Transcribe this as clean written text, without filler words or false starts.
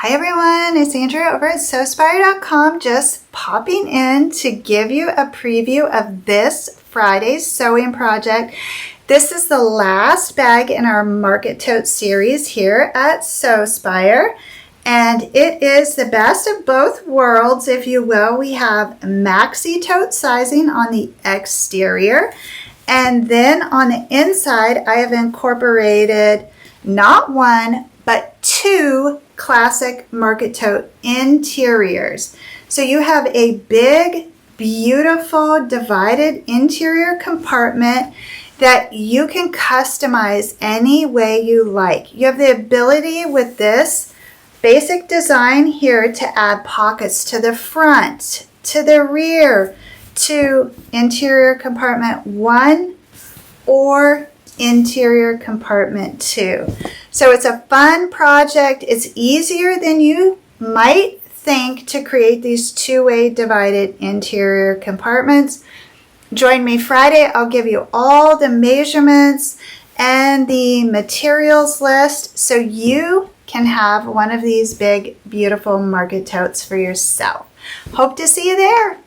Hi everyone, it's Andrea over at Sewspire.com, just popping in to give you a preview of this Friday's sewing project. This is the last bag in our Market Tote series here at Sewspire, and it is the best of both worlds, if you will. We have Maxi tote sizing on the exterior, and then on the inside I have incorporated not one but two classic Market Tote interiors. So you have a big, beautiful divided interior compartment that you can customize any way you like. You have the ability with this basic design here to add pockets to the front, to the rear, to interior compartment 1 or interior compartment 2. So it's a fun project. It's easier than you might think to create these two-way divided interior compartments. Join me Friday. I'll give you all the measurements and the materials list so you can have one of these big, beautiful Market Totes for yourself. Hope to see you there.